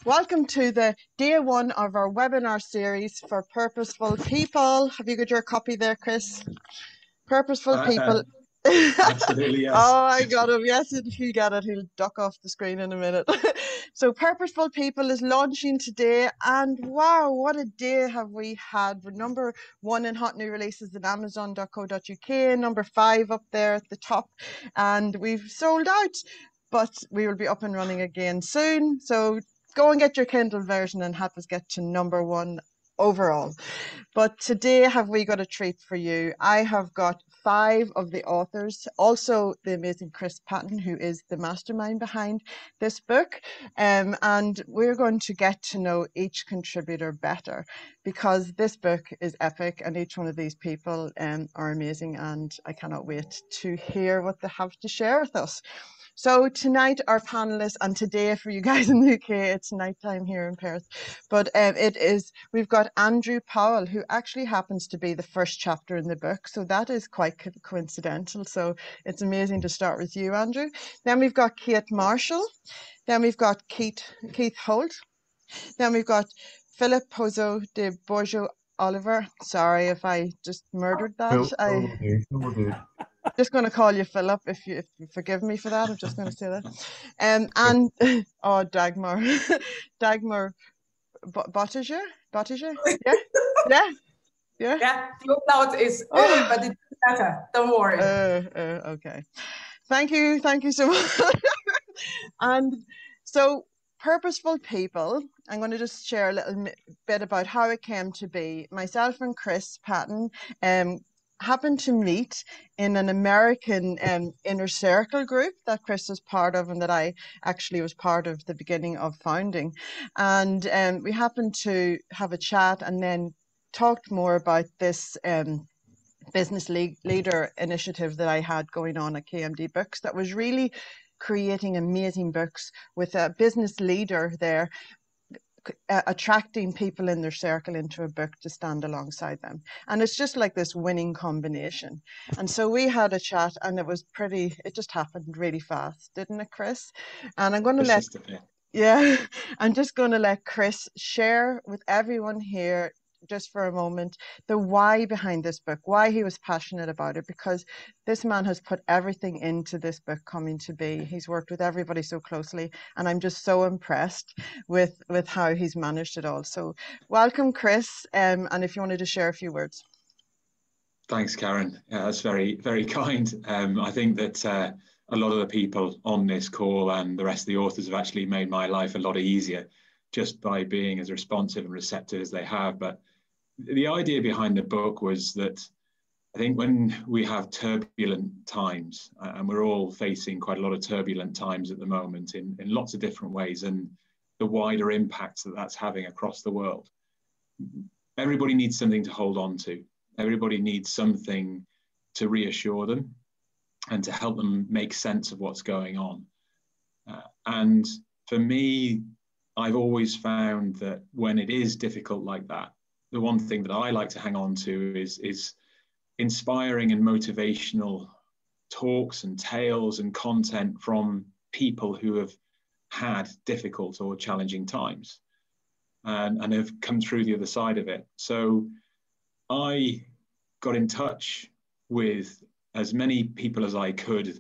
Welcome to the day one of our webinar series for Purposeful People. Have you got your copy there, Chris? Purposeful People. Absolutely, yes. Oh, I got him. Yes, he'll get it. He'll duck off the screen in a minute. So Purposeful People is launching today, and wow, what a day have we had. We're number 1 in hot new releases at amazon.co.uk, number 5 up there at the top, and we've sold out, but we will be up and running again soon. So go and get your Kindle version and help us get to number 1 overall. But today have we got a treat for you. I have got 5 of the authors, also the amazing Chris Paton, who is the mastermind behind this book, and we're going to get to know each contributor better, because this book is epic and each one of these people are amazing, and I cannot wait to hear what they have to share with us. So tonight our panelists, and today for you guys in the UK, it's nighttime here in Perth, but we've got Andrew Powell, who actually happens to be the first chapter in the book. So that is quite coincidental. So it's amazing to start with you, Andrew. Then we've got Kate Marshall. Then we've got Keith Holdt. Then we've got Philip Pozo de Borjo Oliver. Sorry if I just murdered that. No, dude. Just going to call you Philip if you forgive me for that. I'm just going to say that. And oh, Dagmar Boettger. Yeah. Your cloud is but it's better. Don't worry. Okay. Thank you so much. And so Purposeful People, I'm going to just share a little bit about how it came to be. Myself and Chris Paton happened to meet in an American inner circle group that Chris was part of, and that I actually was part of the beginning of founding. And we happened to have a chat and then talked more about this business leader initiative that I had going on at KMD Books, that was really creating amazing books with a business leader there, attracting people in their circle into a book to stand alongside them. And it's just like this winning combination. And so we had a chat, and it just happened really fast, didn't it, Chris? And I'm going to I'm just going to let Chris share with everyone here just for a moment the why behind this book, why he was passionate about it, because this man has put everything into this book coming to be. He's worked with everybody so closely, and I'm just so impressed with how he's managed it all. So welcome, Chris, and if you wanted to share a few words. Thanks, Karen. Yeah, that's very, very kind. I think that a lot of the people on this call and the rest of the authors have actually made my life a lot easier just by being as responsive and receptive as they have. But the idea behind the book was that I think when we have turbulent times, and we're all facing quite a lot of turbulent times at the moment in lots of different ways, and the wider impacts that that's having across the world, everybody needs something to hold on to. Everybody needs something to reassure them and to help them make sense of what's going on. And for me, I've always found that when it is difficult like that, the one thing that I like to hang on to is inspiring and motivational talks and tales and content from people who have had difficult or challenging times and have come through the other side of it. So I got in touch with as many people as I could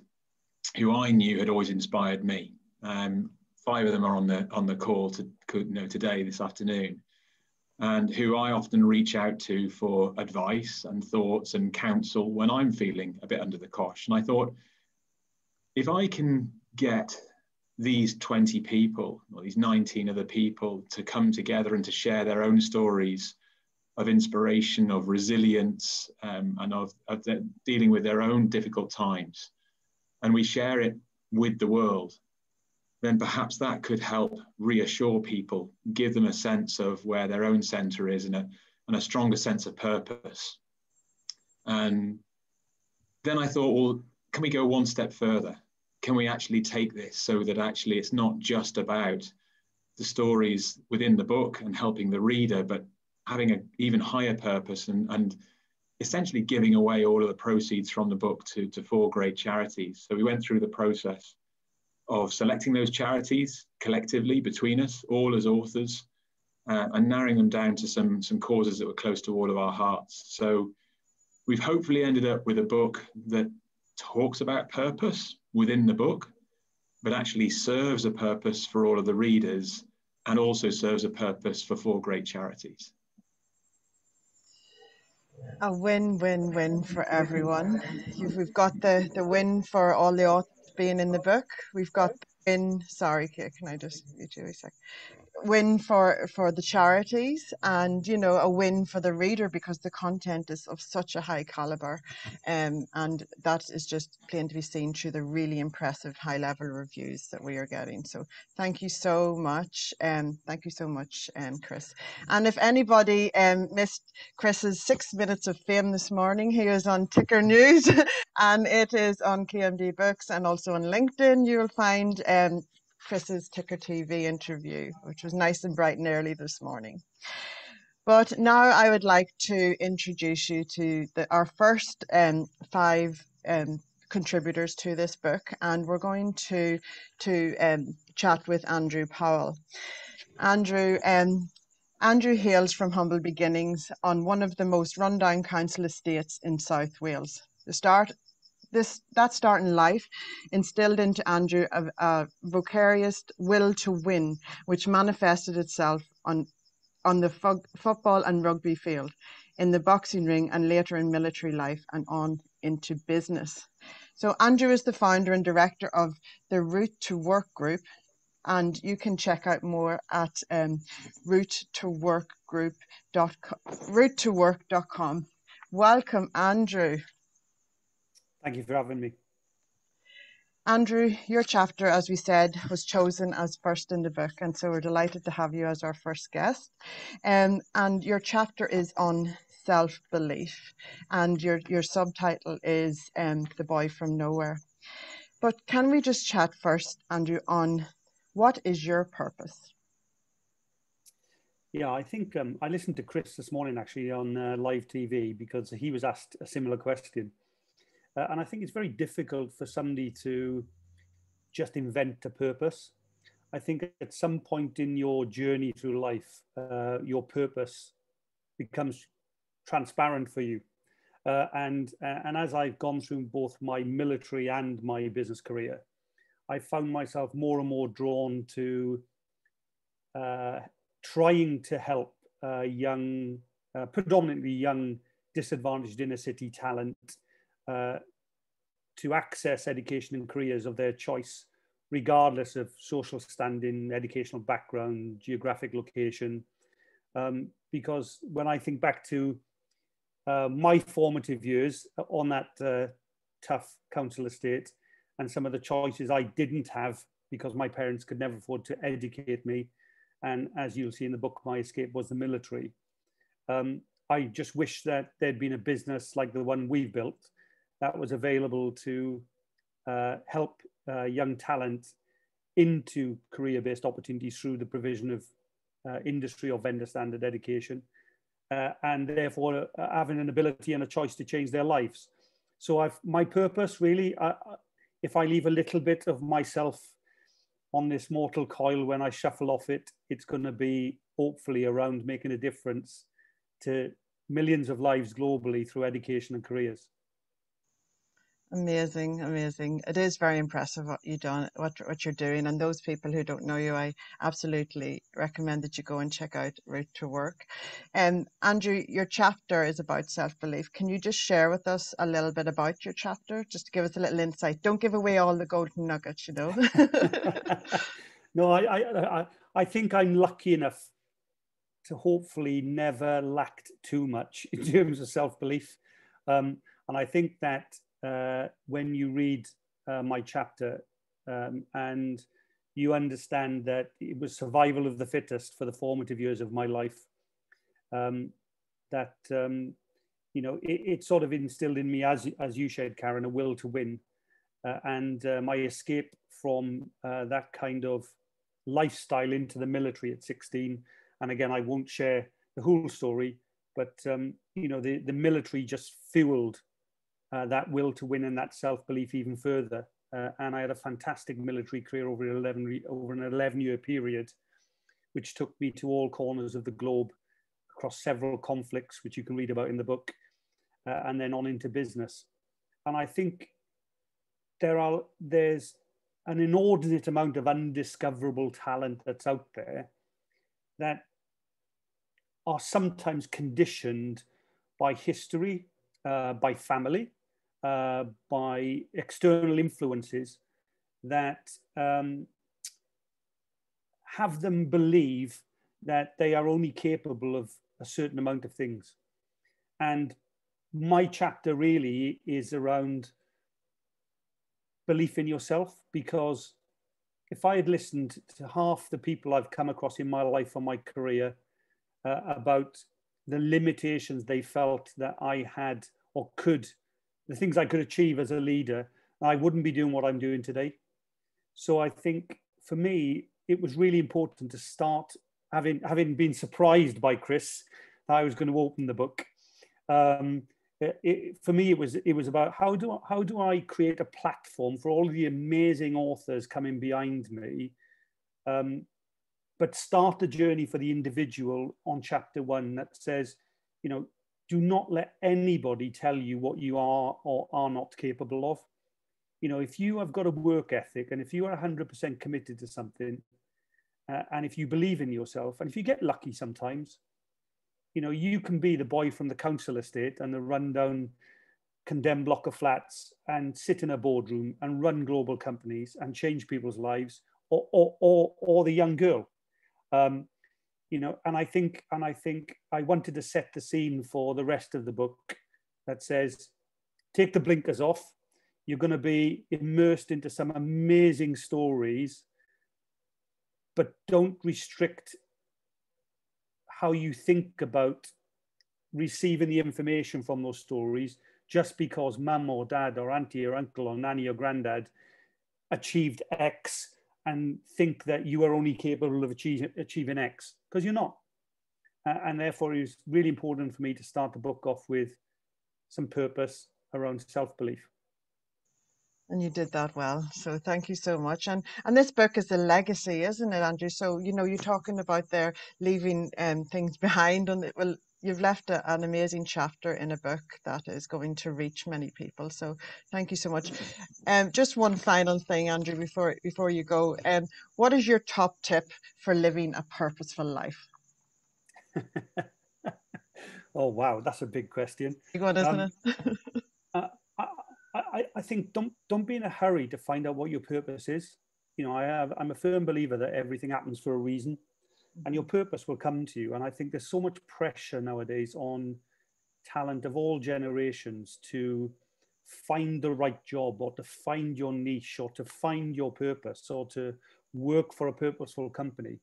who I knew had always inspired me. 5 of them are on the call today, this afternoon, and who I often reach out to for advice and thoughts and counsel when I'm feeling a bit under the cosh. And I thought, if I can get these 20 people or these 19 other people to come together and to share their own stories of inspiration, of resilience, and of dealing with their own difficult times, and we share it with the world, then perhaps that could help reassure people, give them a sense of where their own center is and a stronger sense of purpose. And then I thought, well, can we go one step further? Can we actually take this so that actually it's not just about the stories within the book and helping the reader, but having an even higher purpose and essentially giving away all of the proceeds from the book to 4 great charities. So we went through the process of selecting those charities collectively between us, all as authors, and narrowing them down to some causes that were close to all of our hearts. So we've hopefully ended up with a book that talks about purpose within the book, but actually serves a purpose for all of the readers and also serves a purpose for 4 great charities. A win-win-win for everyone. We've got the win for all the authors being in the book. We've got the win, sorry, can I just read you a sec? Win for the charities, and you know, a win for the reader because the content is of such a high caliber, and that is just plain to be seen through the really impressive high level reviews that we are getting. So thank you so much, Chris. And if anybody missed Chris's 6 minutes of fame this morning, he was on Ticker News and it is on KMD Books and also on LinkedIn. You will find Chris's Ticker TV interview, which was nice and bright and early this morning. But now I would like to introduce you to our first 5 contributors to this book, and we're going to chat with Andrew Powell. Andrew hails from humble beginnings on one of the most rundown council estates in South Wales. That start in life instilled into Andrew a vicarious will to win, which manifested itself on the football and rugby field, in the boxing ring, and later in military life and on into business. So Andrew is the founder and director of the Route to Work group, and you can check out more at route2work.com. Welcome, Andrew. Thank you for having me. Andrew, your chapter, as we said, was chosen as first in the book, and so we're delighted to have you as our first guest. And your chapter is on self-belief, and your subtitle is The Boy from Nowhere. But can we just chat first, Andrew, on what is your purpose? Yeah, I think I listened to Chris this morning actually on live TV because he was asked a similar question. And I think it's very difficult for somebody to just invent a purpose. I think at some point in your journey through life, your purpose becomes transparent for you. And as I've gone through both my military and my business career, I found myself more and more drawn to trying to help young, predominantly young, disadvantaged inner city talent to access education and careers of their choice, regardless of social standing, educational background, geographic location. Because when I think back to my formative years on that tough council estate and some of the choices I didn't have because my parents could never afford to educate me, and as you'll see in the book, my escape was the military. I just wish that there'd been a business like the one we've built that was available to help young talent into career-based opportunities through the provision of industry or vendor standard education, and therefore having an ability and a choice to change their lives. So my purpose really, if I leave a little bit of myself on this mortal coil when I shuffle off it, it's going to be hopefully around making a difference to millions of lives globally through education and careers. Amazing, amazing. It is very impressive what you've done, what you're doing. And those people who don't know you, I absolutely recommend that you go and check out Route to Work. Andrew, your chapter is about self-belief. Can you just share with us a little bit about your chapter, just to give us a little insight? Don't give away all the golden nuggets, you know. No, I think I'm lucky enough to hopefully never lacked too much in terms of self-belief. And I think that when you read my chapter and you understand that it was survival of the fittest for the formative years of my life, that you know, it sort of instilled in me, as you shared, Karen, a will to win, and my escape from that kind of lifestyle into the military at 16. And again, I won't share the whole story, but you know, the military just fueled that will to win and that self-belief even further. and I had a fantastic military career over an 11-year period, which took me to all corners of the globe, across several conflicts, which you can read about in the book, and then on into business. And I think there's an inordinate amount of undiscoverable talent that's out there that are sometimes conditioned by history, by family, by external influences that have them believe that they are only capable of a certain amount of things. And my chapter really is around belief in yourself, because if I had listened to half the people I've come across in my life or my career about the limitations they felt that I had or could, the things I could achieve as a leader, I wouldn't be doing what I'm doing today. So I think for me, it was really important to start, having been surprised by Chris that I was going to open the book. For me, it was about how do I create a platform for all of the amazing authors coming behind me, but start the journey for the individual on chapter 1 that says, you know, do not let anybody tell you what you are or are not capable of. You know, if you have got a work ethic and if you are 100% committed to something, and if you believe in yourself, and if you get lucky sometimes, you know, you can be the boy from the council estate and the rundown condemned block of flats and sit in a boardroom and run global companies and change people's lives, or the young girl. You know, and I think I wanted to set the scene for the rest of the book that says, take the blinkers off. You're going to be immersed into some amazing stories, but don't restrict how you think about receiving the information from those stories just because mum or dad or auntie or uncle or nanny or granddad achieved X and think that you are only capable of achieving X, because you're not. And therefore it was really important for me to start the book off with some purpose around self-belief. And you did that well. So thank you so much. And this book is a legacy, isn't it, Andrew? So, you know, you're talking about there leaving things behind, and well, you've left an amazing chapter in a book that is going to reach many people. So thank you so much. Just one final thing, Andrew, before you go. What is your top tip for living a purposeful life? Oh, wow, that's a big question. Big one, isn't it? I think don't be in a hurry to find out what your purpose is. You know, I'm a firm believer that everything happens for a reason, and your purpose will come to you. And I think there's so much pressure nowadays on talent of all generations to find the right job, or to find your niche, or to find your purpose, or to work for a purposeful company.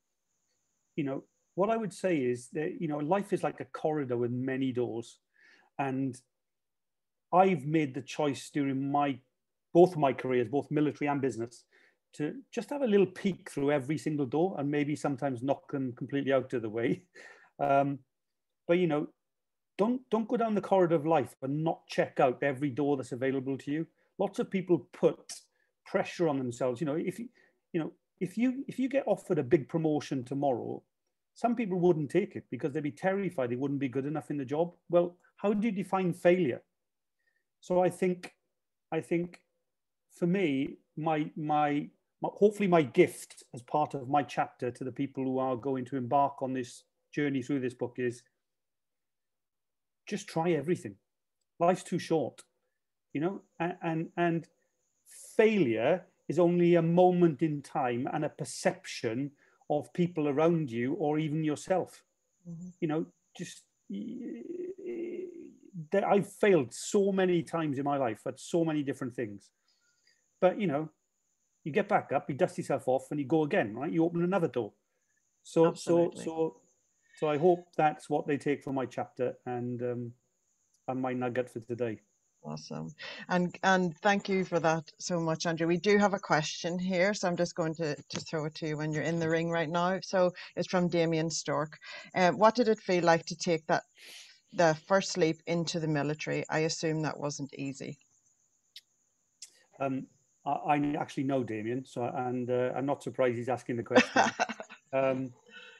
You know, what I would say is that, you know, life is like a corridor with many doors, and I've made the choice during both my careers, both military and business, to just have a little peek through every single door and maybe sometimes knock them completely out of the way. But, you know, don't go down the corridor of life and not check out every door that's available to you. Lots of people put pressure on themselves. You know, if you get offered a big promotion tomorrow, some people wouldn't take it because they'd be terrified they wouldn't be good enough in the job. Well, how do you define failure? So I think for me, hopefully my gift as part of my chapter to the people who are going to embark on this journey through this book is just try everything. Life's too short, you know, and failure is only a moment in time and a perception of people around you or even yourself. Mm-hmm. You know, just I've failed so many times in my life at so many different things, but you know, you get back up, you dust yourself off, and you go again, right? You open another door. So I hope that's what they take from my chapter and my nugget for today. Awesome. And thank you for that so much, Andrew. We do have a question here, so I'm just going to throw it to you when you're in the ring right now. So it's from Damien Stork. What did it feel like to take the first leap into the military? I assume that wasn't easy. I actually know Damien, so I'm not surprised he's asking the question.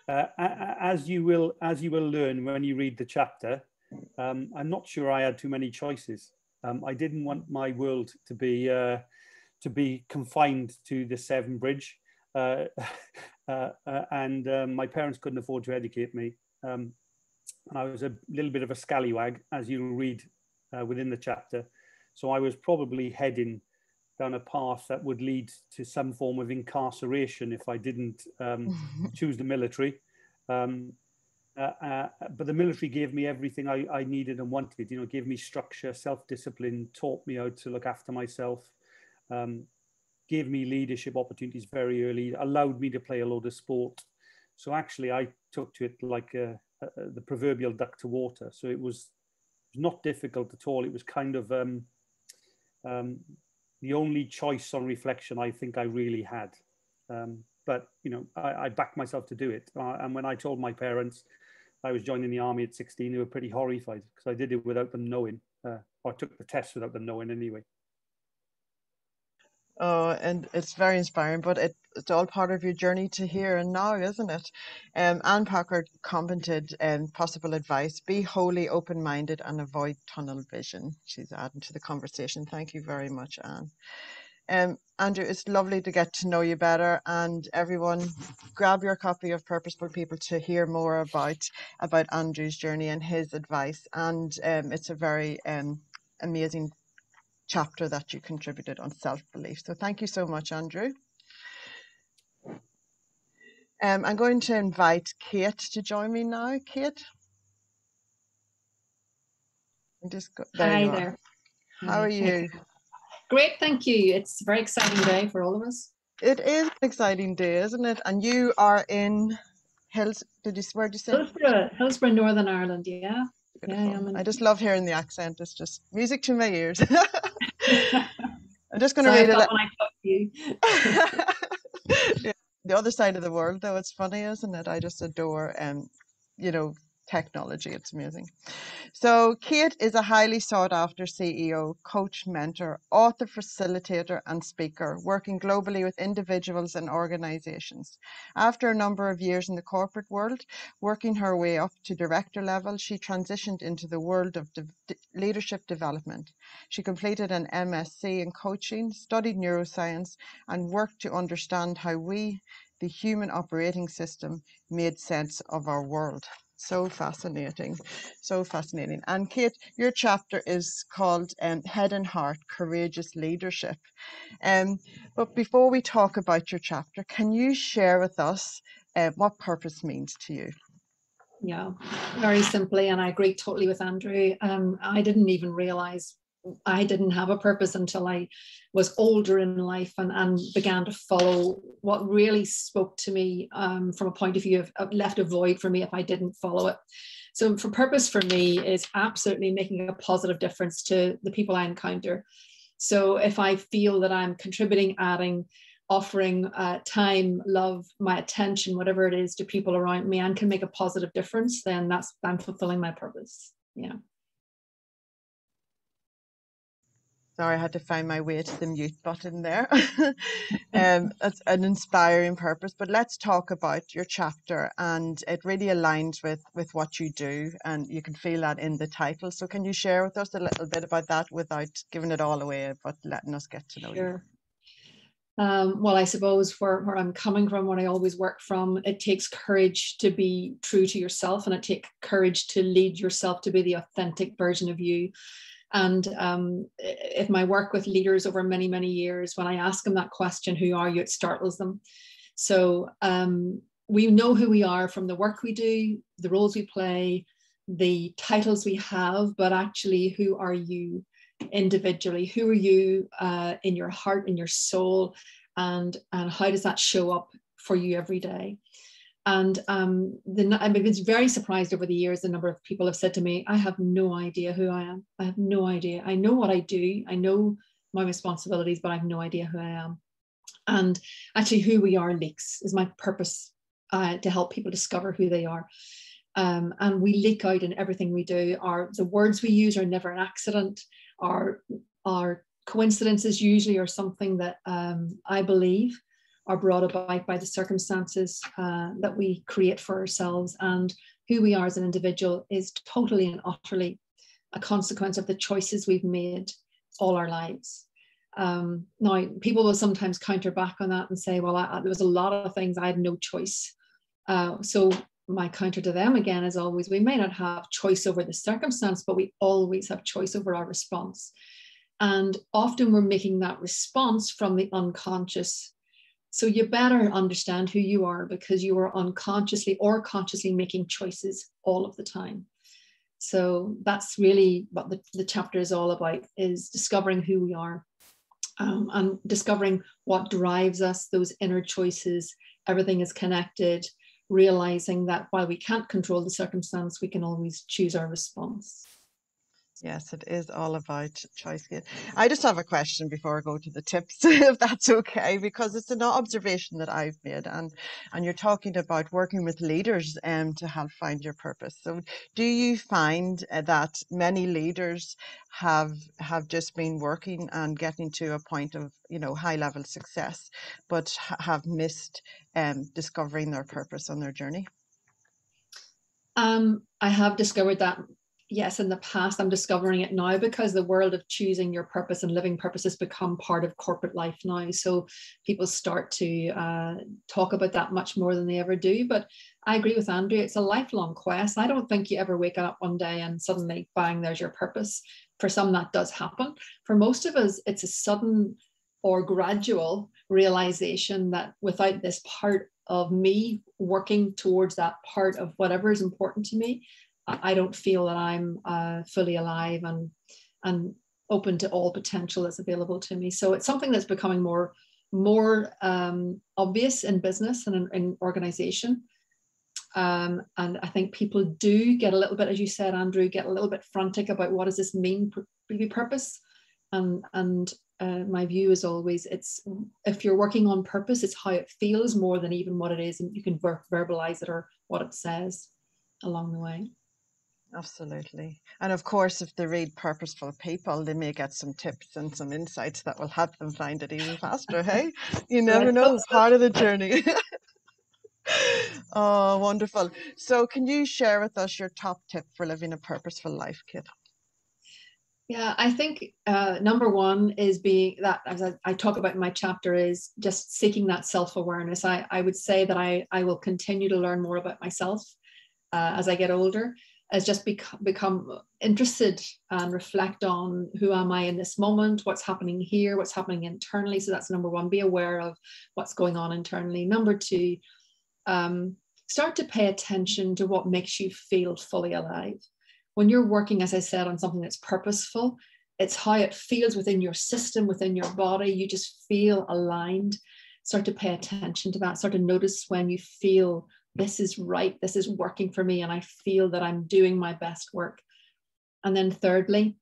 As you will learn when you read the chapter, I'm not sure I had too many choices. I didn't want my world to be confined to the Severn Bridge, and my parents couldn't afford to educate me. And I was a little bit of a scallywag, as you'll read within the chapter. So I was probably heading down a path that would lead to some form of incarceration if I didn't choose the military. But the military gave me everything I needed and wanted. You know, gave me structure, self-discipline, taught me how to look after myself, gave me leadership opportunities very early, allowed me to play a lot of sport. So actually, I took to it like the proverbial duck to water. So it was not difficult at all. It was kind of the only choice on reflection I think I really had. But, you know, I backed myself to do it. And when I told my parents I was joining the army at 16, they were pretty horrified because I did it without them knowing, or I took the test without them knowing anyway. Oh, and it's very inspiring, but it's all part of your journey to here and now, isn't it? Anne Packard commented, possible advice: be wholly open-minded and avoid tunnel vision. She's adding to the conversation. Thank you very much, Anne. Andrew, it's lovely to get to know you better, and everyone grab your copy of Purposeful People to hear more about Andrew's journey and his advice. And it's a very amazing chapter that you contributed on self-belief. So thank you so much, Andrew. I'm going to invite Kate to join me now. Kate? Hi there. How are you? Great, thank you. It's a very exciting day for all of us. It is an exciting day, isn't it? And you are in where did you say? Hillsborough, Northern Ireland, yeah. Beautiful. I just love hearing the accent. It's just music to my ears. I'm just going to read when I talk to you. Yeah, the other side of the world, though. It's funny, isn't it? I just adore, you know, technology. It's amazing. So Kate is a highly sought after CEO, coach, mentor, author, facilitator, and speaker, working globally with individuals and organizations. After a number of years in the corporate world, working her way up to director level, she transitioned into the world of leadership development. She completed an MSc in coaching, studied neuroscience, and worked to understand how we, the human operating system, made sense of our world. So fascinating, so fascinating. And Kate, your chapter is called Head and Heart, Courageous Leadership. But before we talk about your chapter, can you share with us what purpose means to you? Yeah, very simply, and I agree totally with Andrew. I didn't even realize I didn't have a purpose until I was older in life and began to follow what really spoke to me from a point of view of left a void for me if I didn't follow it. So for purpose for me is absolutely making a positive difference to the people I encounter. So if I feel that I'm contributing, adding, offering time, love, my attention, whatever it is to people around me and can make a positive difference, then I'm fulfilling my purpose. Yeah. Sorry, I had to find my way to the mute button there. It's an inspiring purpose, but let's talk about your chapter, and it really aligns with what you do, and you can feel that in the title. So can you share with us a little bit about that without giving it all away, but letting us get to know you? Well, I suppose where I'm coming from, what I always work from, it takes courage to be true to yourself, and it takes courage to lead yourself to be the authentic version of you. And if my work with leaders over many, many years, when I ask them that question, who are you, it startles them. So we know who we are from the work we do, the roles we play, the titles we have, but actually, who are you individually? Who are you in your heart, in your soul, and how does that show up for you every day? And I've been very surprised over the years. The number of people have said to me, I have no idea who I am. I have no idea. I know what I do. I know my responsibilities, but I have no idea who I am. And actually who we are leaks is my purpose, to help people discover who they are. And we leak out in everything we do. The words we use are never an accident. Our Coincidences usually are something that I believe are brought about by the circumstances that we create for ourselves, and who we are as an individual is totally and utterly a consequence of the choices we've made all our lives. Now, people will sometimes counter back on that and say, well, there was a lot of things I had no choice. So my counter to them again is always, we may not have choice over the circumstance, but we always have choice over our response. And often we're making that response from the unconscious. So you better understand who you are, because you are unconsciously or consciously making choices all of the time. So that's really what the chapter is all about, is discovering who we are, and discovering what drives us, those inner choices. Everything is connected, realizing that while we can't control the circumstance, we can always choose our response. Yes, it is all about choice. I just have a question before I go to the tips, if that's okay, because it's an observation that I've made, and you're talking about working with leaders to help find your purpose. So do you find that many leaders have just been working and getting to a point of, you know, high level success, but have missed discovering their purpose on their journey? I have discovered that. Yes, in the past. I'm discovering it now, because the world of choosing your purpose and living purpose has become part of corporate life now. So people start to talk about that much more than they ever do. But I agree with Andrew. It's a lifelong quest. I don't think you ever wake up one day and suddenly, bang, there's your purpose. For some, that does happen. For most of us, it's a sudden or gradual realization that without this part of me working towards that part of whatever is important to me, I don't feel that I'm fully alive and open to all potential that's available to me. So it's something that's becoming more obvious in business and in organization. And I think people do get a little bit, as you said, Andrew, get a little bit frantic about what does this mean, really purpose. And my view is always, it's, if you're working on purpose, it's how it feels more than even what it is, and you can verbalize it or what it says along the way. Absolutely. And of course, if they read Purposeful People, they may get some tips and some insights that will help them find it even faster. Hey, you never know, part of the journey. Oh, wonderful. So can you share with us your top tip for living a purposeful life, Kit? Yeah, I think number one is being that, as I talk about in my chapter, is just seeking that self-awareness. I would say that I will continue to learn more about myself as I get older, as just become interested and reflect on who am I in this moment, what's happening here, what's happening internally. So that's number one, be aware of what's going on internally. Number two, start to pay attention to what makes you feel fully alive. When you're working, as I said, on something that's purposeful, it's how it feels within your system, within your body. You just feel aligned. Start to pay attention to that. Start to notice when you feel this is right, this is working for me, and I feel that I'm doing my best work. And then thirdly,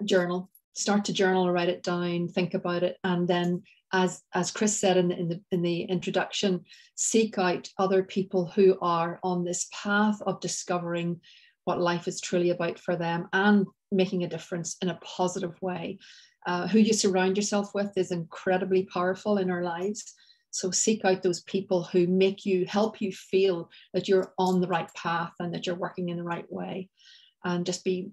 journal. Start to journal, write it down, think about it, and then, as Chris said in the introduction, seek out other people who are on this path of discovering what life is truly about for them and making a difference in a positive way. Who you surround yourself with is incredibly powerful in our lives. So seek out those people who help you feel that you're on the right path and that you're working in the right way. And just be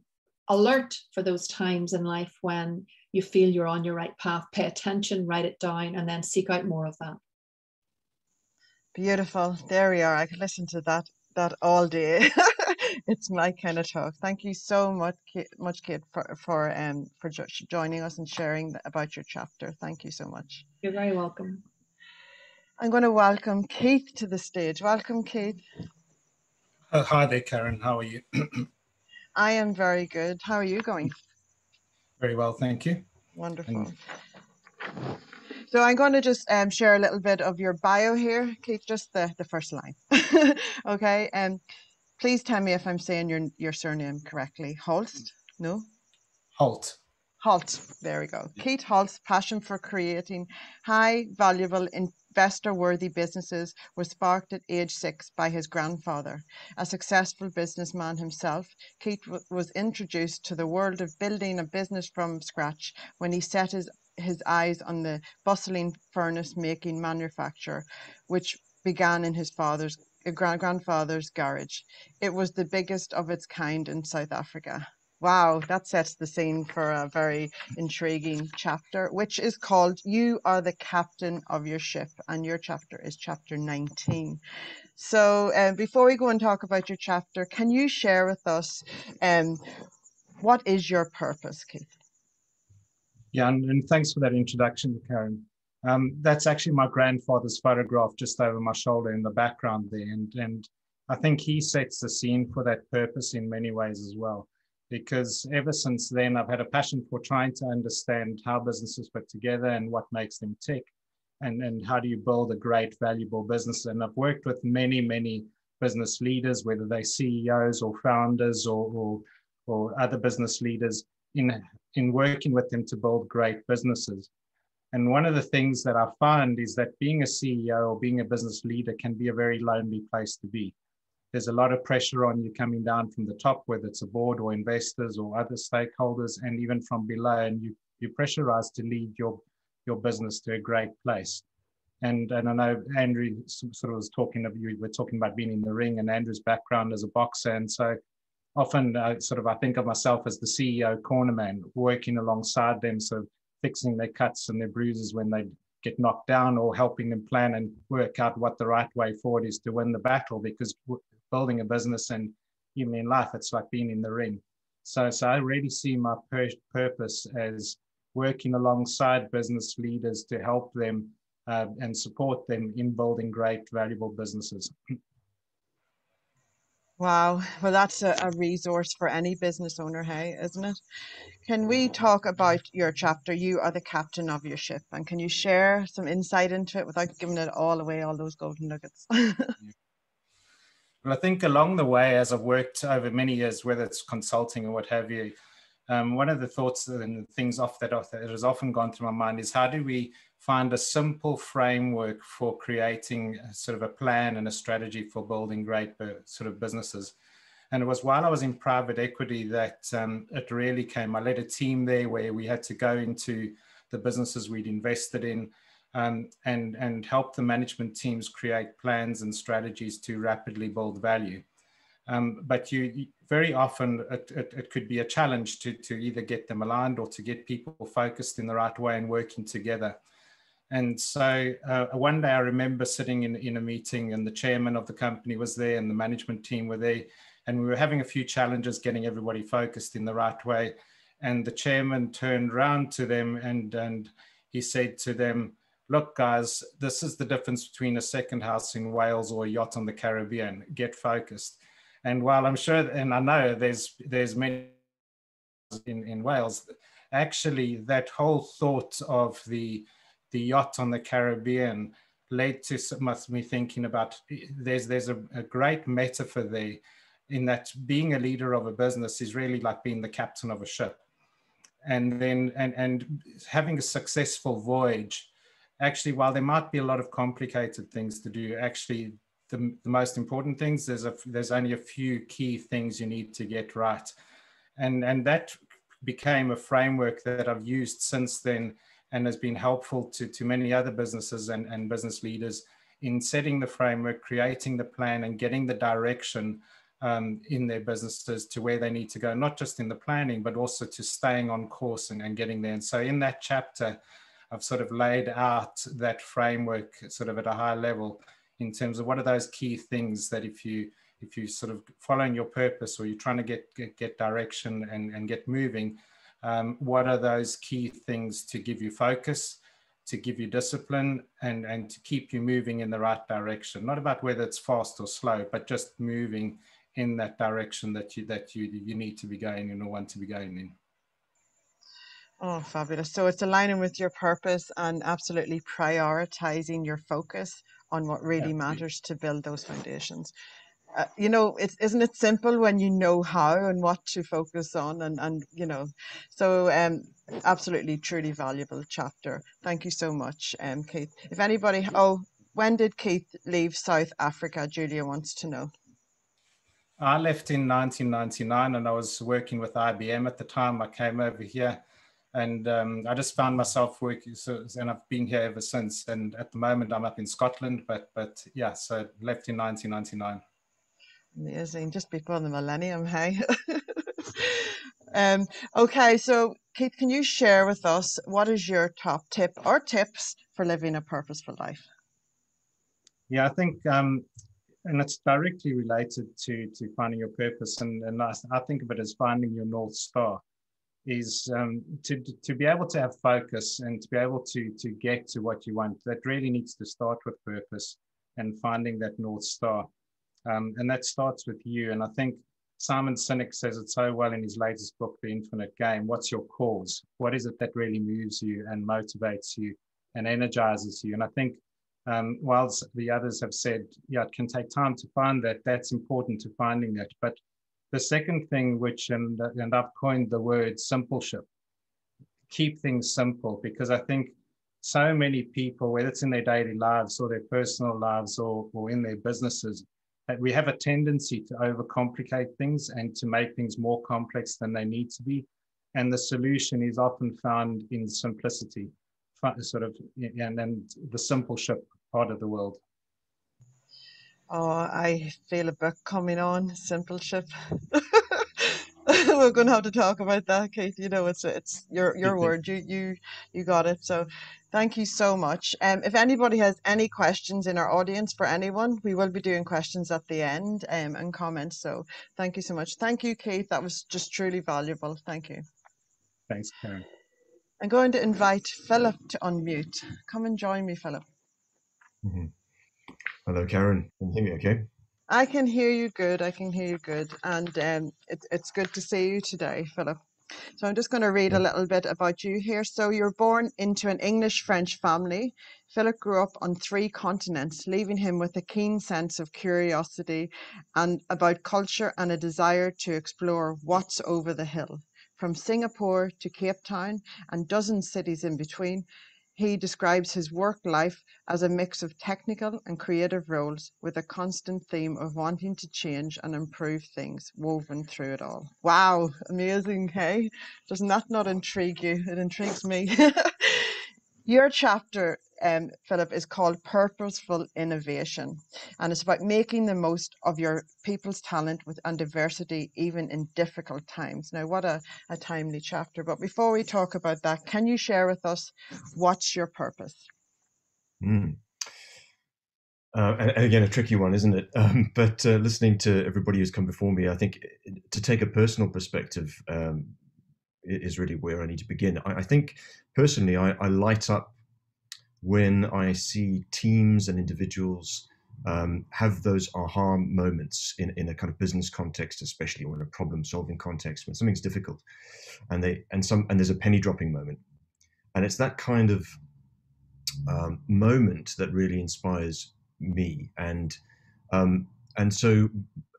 alert for those times in life when you feel you're on your right path. Pay attention, write it down, and then seek out more of that. Beautiful. There we are. I could listen to that all day. It's my kind of talk. Thank you so much, Kate, for joining us and sharing about your chapter. Thank you so much. You're very welcome. I'm going to welcome Keith to the stage. Welcome, Keith. Hi there, Karen. How are you? I am very good. How are you going? Very well, thank you. Wonderful. So I'm going to just share a little bit of your bio here, Keith, just the first line. Okay. Please tell me if I'm saying your surname correctly. Holst? No? Holdt. Holdt. There we go. Keith Holdt's passion for creating high, valuable, investor-worthy businesses was sparked at age 6 by his grandfather. A successful businessman himself, Keith was introduced to the world of building a business from scratch when he set his eyes on the bustling furnace-making manufacture, which began in his grandfather's garage. It was the biggest of its kind in South Africa. Wow, that sets the scene for a very intriguing chapter, which is called You Are the Captain of Your Ship, and your chapter is chapter 19. So before we go and talk about your chapter, can you share with us what is your purpose, Keith? Yeah, and thanks for that introduction, Karen. That's actually my grandfather's photograph just over my shoulder in the background there. And I think he sets the scene for that purpose in many ways as well, because ever since then, I've had a passion for trying to understand how businesses fit together and what makes them tick, and how do you build a great, valuable business. And I've worked with many, many business leaders, whether they're CEOs or founders or other business leaders, in working with them to build great businesses. And one of the things that I find is that being a CEO or being a business leader can be a very lonely place to be. There's a lot of pressure on you coming down from the top, whether it's a board or investors or other stakeholders, and even from below, and you're pressurized to lead your business to a great place. And I know Andrew sort of was talking of, you were talking about being in the ring, and Andrew's background as a boxer. And so often I think of myself as the CEO cornerman, working alongside them, so fixing their cuts and their bruises when they get knocked down, or helping them plan and work out what the right way forward is to win the battle, because building a business and even in life, it's like being in the ring. So I really see my purpose as working alongside business leaders to help them and support them in building great, valuable businesses. Wow, well, that's a resource for any business owner, hey, isn't it? Can we talk about your chapter, You Are the Captain of Your Ship, and can you share some insight into it without giving it all away, all those golden nuggets? Well, I think along the way, as I've worked over many years, whether it's consulting or what have you, one of the thoughts and things that has often gone through my mind is, how do we find a simple framework for creating sort of a plan and a strategy for building great sort of businesses? And it was while I was in private equity that it really came. I led a team there where we had to go into the businesses we'd invested in and help the management teams create plans and strategies to rapidly build value. But very often it could be a challenge to either get them aligned or to get people focused in the right way and working together. And so one day I remember sitting in a meeting, and the chairman of the company was there and the management team were there, and we were having a few challenges getting everybody focused in the right way. And the chairman turned around to them and he said to them, "Look, guys, this is the difference between a second house in Wales or a yacht on the Caribbean. Get focused." And while I'm sure, and I know there's many in Wales, actually that whole thought of the yacht on the Caribbean led to me thinking about, there's a great metaphor there, in that being a leader of a business is really like being the captain of a ship. And then and having a successful voyage, actually, while there might be a lot of complicated things to do, actually the most important things, there's only a few key things you need to get right. And that became a framework that I've used since then, and has been helpful to many other businesses and business leaders in setting the framework, creating the plan, and getting the direction in their businesses to where they need to go, not just in the planning, but also to staying on course and getting there. And so in that chapter, I've sort of laid out that framework sort of at a high level in terms of what are those key things that if you sort of following your purpose, or you're trying to get direction and get moving, what are those key things to give you focus, to give you discipline, and to keep you moving in the right direction. Not about whether it's fast or slow, but just moving in that direction that you need to be going in or want to be going in. Oh, fabulous. So it's aligning with your purpose and absolutely prioritizing your focus on what really matters to build those foundations. you know, isn't it simple when you know how and what to focus on, and you know, so absolutely truly valuable chapter. Thank you so much, Keith. If anybody, oh, when did Keith leave South Africa? Julia wants to know. I left in 1999 and I was working with IBM at the time. I came over here and I just found myself working, and I've been here ever since. And at the moment I'm up in Scotland, but yeah, so left in 1999. Amazing, just before the millennium, hey? Okay, so Keith, can you share with us what is your top tip or tips for living a purposeful life? Yeah, I think, and it's directly related to finding your purpose. And I think of it as finding your North Star, is to be able to have focus and to be able to get to what you want. That really needs to start with purpose and finding that North Star. And that starts with you. And I think Simon Sinek says it so well in his latest book, The Infinite Game. What's your cause? What is it that really moves you and motivates you and energizes you? And I think whilst the others have said, yeah, it can take time to find that, that's important to finding that. But the second thing, which, and I've coined the word simpleship, keep things simple, because I think so many people, whether it's in their daily lives or their personal lives or in their businesses, that we have a tendency to overcomplicate things and to make things more complex than they need to be. And the solution is often found in simplicity, sort of, and the simpleship part of the world. Oh, I feel a book coming on, Simpleship. We're going to have to talk about that, Kate. You know, it's your word. You got it. So, thank you so much. If anybody has any questions in our audience for anyone, we will be doing questions at the end and comments. So, thank you so much. Thank you, Kate. That was just truly valuable. Thank you. Thanks, Karen. I'm going to invite Philip to unmute. Come and join me, Philip. Mm-hmm. Hello, Karen. Can you hear me okay? I can hear you good. I can hear you good. And it's good to see you today, Philip. So I'm just going to read a little bit about you here. So you're born into an English-French family. Philip grew up on 3 continents, leaving him with a keen sense of curiosity and about culture and a desire to explore what's over the hill. From Singapore to Cape Town and dozens of cities in between, he describes his work life as a mix of technical and creative roles with a constant theme of wanting to change and improve things woven through it all. Wow, amazing, hey? Doesn't that not intrigue you? It intrigues me. Your chapter, Philip, is called Purposeful Innovation, and it's about making the most of your people's talent and diversity, even in difficult times. Now, what a timely chapter. But before we talk about that, can you share with us what's your purpose? And again, a tricky one, isn't it? But listening to everybody who's come before me, I think to take a personal perspective is really where I need to begin. I think personally, I light up when I see teams and individuals have those aha moments in a kind of business context, especially, or in a problem-solving context when something's difficult, and there's a penny dropping moment, and it's that kind of moment that really inspires me, and so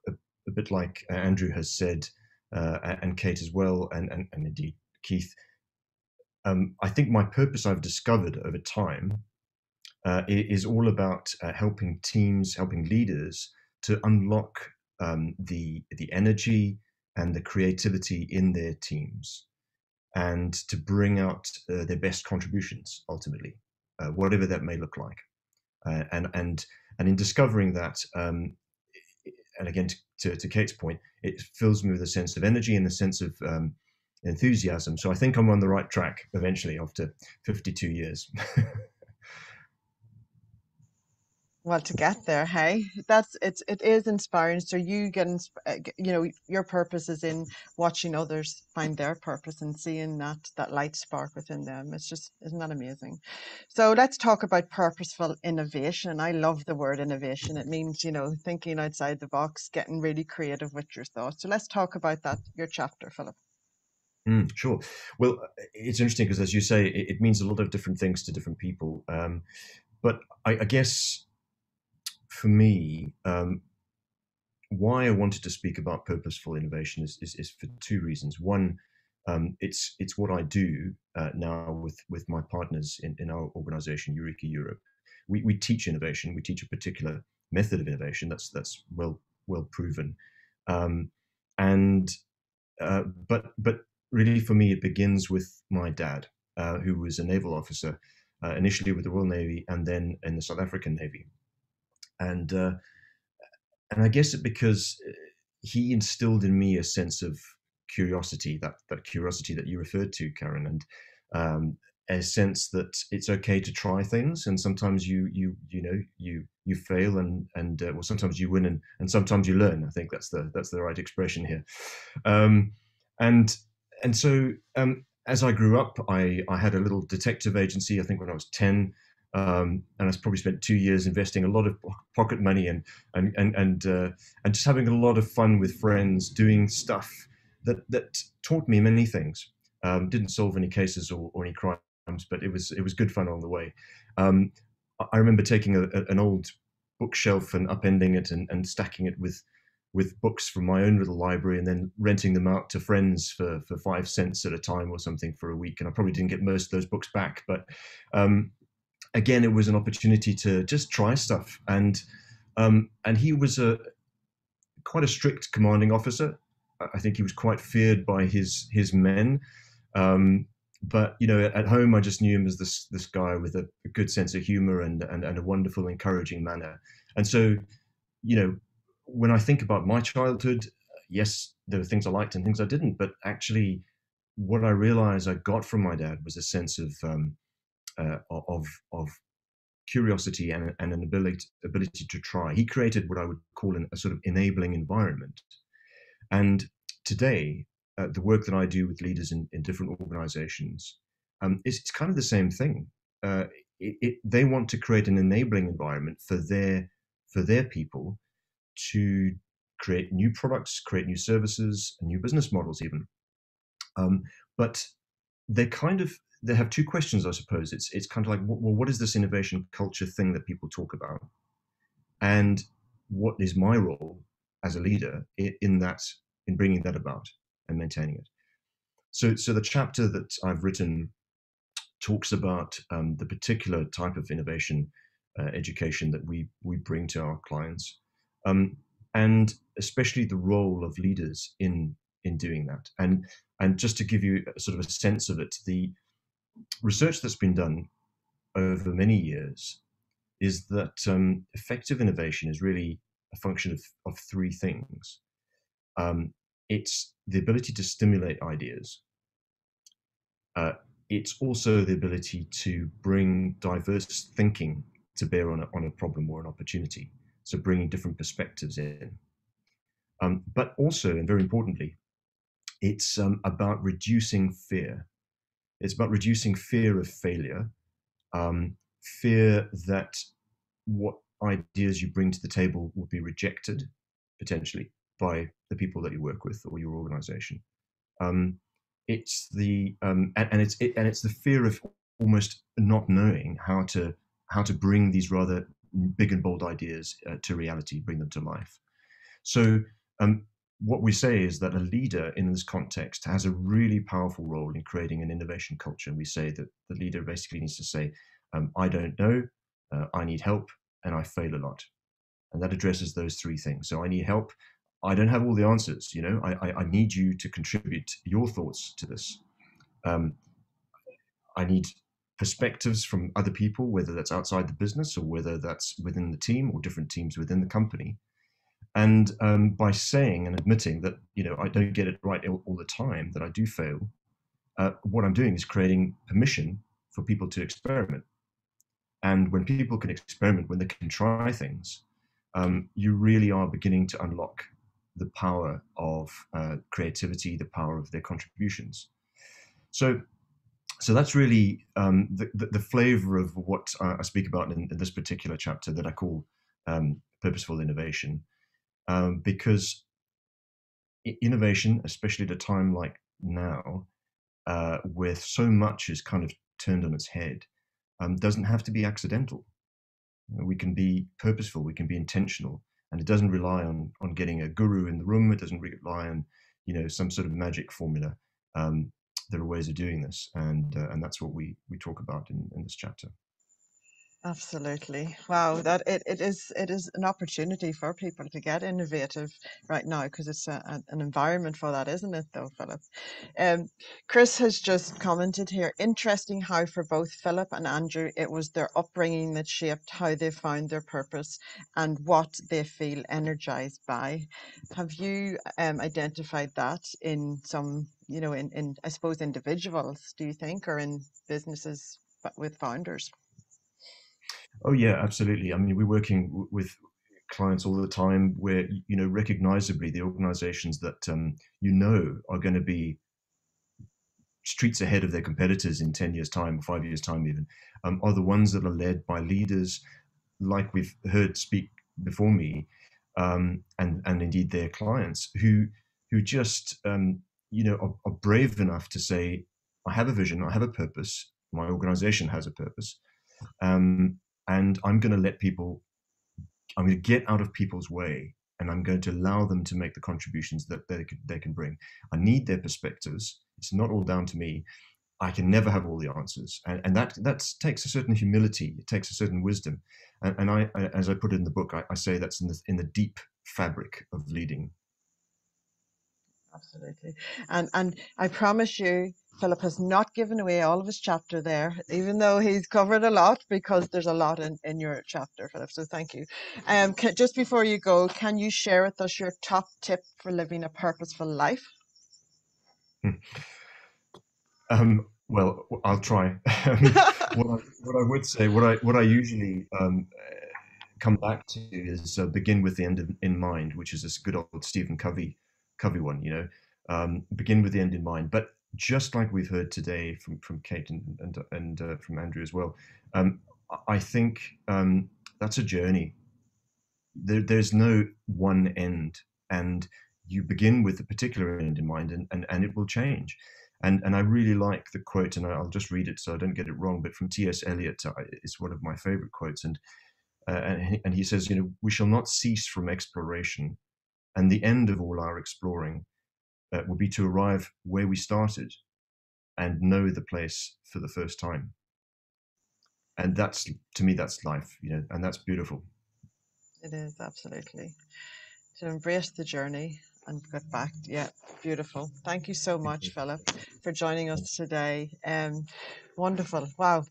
a bit like Andrew has said, and Kate as well, and indeed Keith. I think my purpose I've discovered over time is all about helping teams, helping leaders to unlock the energy and the creativity in their teams, and to bring out their best contributions ultimately, whatever that may look like. And in discovering that, and again to Kate's point, it fills me with a sense of energy and a sense of enthusiasm. So I think I'm on the right track eventually after 52 years. Well, to get there, hey, it is inspiring. So you get, you know, your purpose is in watching others find their purpose and seeing that light spark within them. It's just, isn't that amazing? So let's talk about purposeful innovation. I love the word innovation. It means, you know, thinking outside the box, getting really creative with your thoughts. So let's talk about that, your chapter, Philip. Sure. Well, it's interesting because, as you say, it means a lot of different things to different people. But I guess for me, why I wanted to speak about purposeful innovation is for two reasons. One, it's what I do now with my partners in our organization, Eureka Europe. We teach innovation. We teach a particular method of innovation that's well proven, but really for me it begins with my dad, who was a naval officer initially with the Royal Navy and then in the South African Navy, and I guess it because he instilled in me a sense of curiosity, that curiosity that you referred to, Karen, and a sense that it's okay to try things, and sometimes you fail, and well, sometimes you win, and sometimes you learn. I think that's the right expression here. And so as I grew up, I had a little detective agency. I think when I was 10. And I probably spent 2 years investing a lot of pocket money and just having a lot of fun with friends, doing stuff that taught me many things. Didn't solve any cases or any crimes, but it was good fun on the way. I remember taking an old bookshelf and upending it and stacking it with books from my own little library, and then renting them out to friends for 5 cents at a time or something for a week. And I probably didn't get most of those books back, but again, it was an opportunity to just try stuff. And he was quite a strict commanding officer. I think he was quite feared by his men. But at home, I just knew him as this guy with a good sense of humor and a wonderful, encouraging manner. And so, when I think about my childhood, yes, there were things I liked and things I didn't. But actually, what I realized I got from my dad was a sense of curiosity and an ability to try. He created what I would call a sort of enabling environment. And today, the work that I do with leaders in different organizations, it's kind of the same thing. They want to create an enabling environment for their people to create new products, create new services, and new business models even. But they have two questions, I suppose. It's kind of like, well, what is this innovation culture thing that people talk about? And what is my role as a leader in bringing that about and maintaining it? So the chapter that I've written talks about the particular type of innovation education that we bring to our clients, and especially the role of leaders in doing that. And just to give you sort of a sense of it, the research that's been done over many years is that effective innovation is really a function of three things. It's the ability to stimulate ideas. It's also the ability to bring diverse thinking to bear on a problem or an opportunity. So bringing different perspectives in. But also, and very importantly, it's about reducing fear. It's about reducing fear of failure, fear that what ideas you bring to the table will be rejected, potentially, by the people that you work with or your organization. It's the it's the fear of almost not knowing how to bring these rather big and bold ideas to reality, bring them to life. So what we say is that a leader in this context has a really powerful role in creating an innovation culture. And we say that the leader basically needs to say, I don't know, I need help, and I fail a lot. And that addresses those three things. So I need help. I don't have all the answers. I need you to contribute your thoughts to this. I need perspectives from other people, whether that's outside the business or whether that's within the team or different teams within the company. And by saying and admitting that, I don't get it right all the time, that I do fail, what I'm doing is creating permission for people to experiment. And when people can experiment, when they can try things, you really are beginning to unlock the power of creativity, the power of their contributions. So that's really the flavor of what I speak about in this particular chapter that I call Purposeful Innovation. Because innovation, especially at a time like now, where so much is kind of turned on its head, doesn't have to be accidental. We can be purposeful, we can be intentional, And it doesn't rely on getting a guru in the room. It doesn't rely on, some sort of magic formula. There are ways of doing this, and that's what we talk about in this chapter. Absolutely. Wow, that it is an opportunity for people to get innovative right now, because it's an environment for that, isn't it though, Philip? Chris has just commented here, interesting how for both Philip and Andrew it was their upbringing that shaped how they found their purpose and what they feel energized by. Have you identified that in some, in I suppose individuals, do you think, or in businesses with founders? Oh yeah, absolutely. I mean, we're working with clients all the time where, recognizably the organizations that, are going to be streets ahead of their competitors in 10 years time, 5 years time even, are the ones that are led by leaders like we've heard speak before me, and indeed their clients who just, are brave enough to say, I have a vision, I have a purpose, my organization has a purpose. And I'm going to get out of people's way, and I'm going to allow them to make the contributions that they can bring. I need their perspectives. It's not all down to me. I can never have all the answers. And that takes a certain humility. It takes a certain wisdom. And I, as I put it in the book, I say that's in the deep fabric of leading. Absolutely. And I promise you, Philip has not given away all of his chapter there, even though he's covered a lot, because there's a lot in your chapter, Philip. So thank you. Just before you go, can you share with us your top tip for living a purposeful life? Well, I'll try. What I would say, what I usually come back to is begin with the end in mind, which is this good old Stephen Covey one. Begin with the end in mind. But just like we've heard today from Kate and from Andrew as well, I think that's a journey. There's no one end, and you begin with a particular end in mind, and it will change. And I really like the quote, and I'll just read it so I don't get it wrong, but from T.S. Eliot, it's one of my favorite quotes. And he says, we shall not cease from exploration, and the end of all our exploring will be to arrive where we started and know the place for the first time. And that's, to me, that's life, and that's beautiful. It is, absolutely. To embrace the journey and get back. Yeah, beautiful. Thank you so much, Philip, for joining us today. Wonderful. Wow.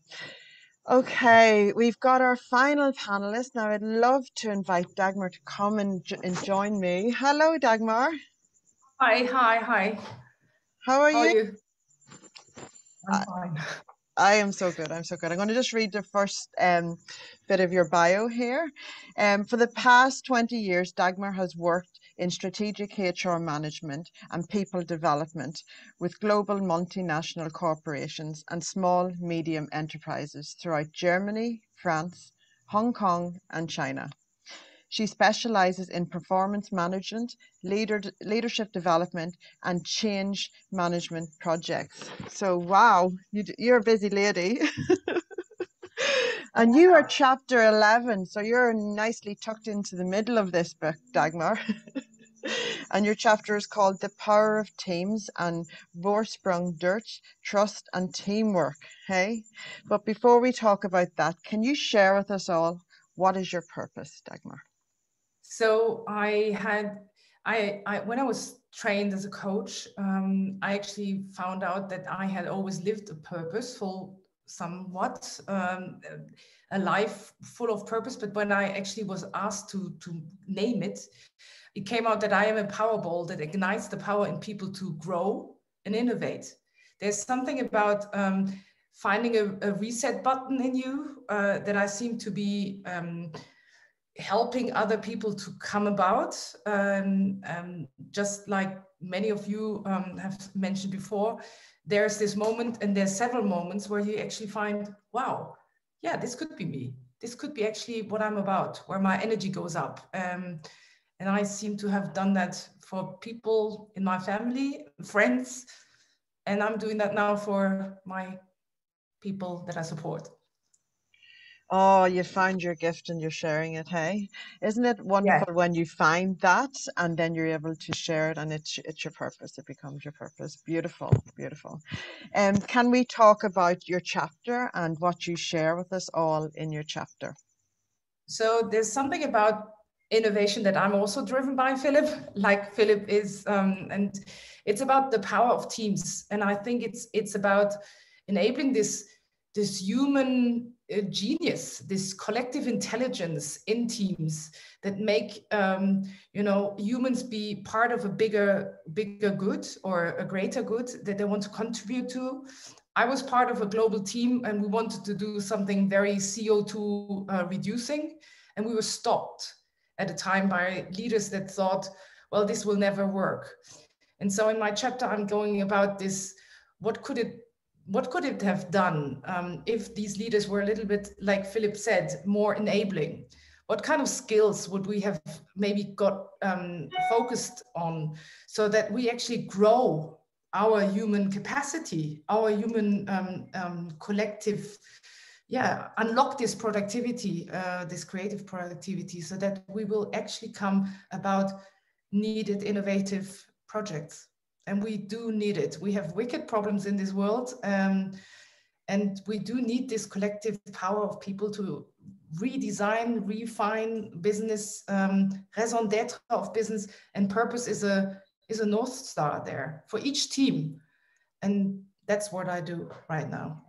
Okay, we've got our final panelist. Now I'd love to invite Dagmar to come and join me. Hello, Dagmar. Hi. How are you? I'm fine. I am so good. I'm so good. I'm going to just read the first bit of your bio here. For the past 20 years, Dagmar has worked in strategic HR management and people development with global multinational corporations and small, medium enterprises throughout Germany, France, Hong Kong, and China. She specializes in performance management, leadership development, and change management projects. So, wow, you're a busy lady. And you are chapter 11, so you're nicely tucked into the middle of this book, Dagmar. And your chapter is called The Power of Teams and Vorsprung durch Trust and Teamwork. Hey, but before we talk about that, can you share with us all, what is your purpose, Dagmar? So when I was trained as a coach, I actually found out that I had always lived a purposeful, somewhat, a life full of purpose. But when I actually was asked to name it, it came out that I am a power ball that ignites the power in people to grow and innovate. There's something about finding a reset button in you that I seem to be helping other people to come about. Just like many of you have mentioned before, there's this moment, and there's several moments where you actually find, wow, yeah, this could be me. This could be actually what I'm about, where my energy goes up. And I seem to have done that for people in my family, friends, and I'm doing that now for my people that I support. Oh, you found your gift and you're sharing it, hey? Isn't it Yeah. wonderful when you find that and then you're able to share it and it's your purpose, it becomes your purpose. Beautiful, beautiful. Can we talk about your chapter and what you share with us all in your chapter? So there's something about innovation that I'm also driven by, Philip, like Philip is, and it's about the power of teams. And I think it's about enabling this human genius, this collective intelligence in teams that make humans be part of a bigger good or a greater good that they want to contribute to. I was part of a global team and we wanted to do something very CO2 reducing, and we were stopped at a time by leaders that thought, well, this will never work. And so in my chapter, I'm going about this, what could it have done if these leaders were a little bit, like Philip said, more enabling? What kind of skills would we have maybe got focused on so that we actually grow our human capacity, our human collective, unlock this productivity, this creative productivity, so that we will actually come about needed innovative projects. And we do need it. We have wicked problems in this world, and we do need this collective power of people to redesign, refine business, raison d'etre of business, and purpose is a North Star there for each team. And that's what I do right now.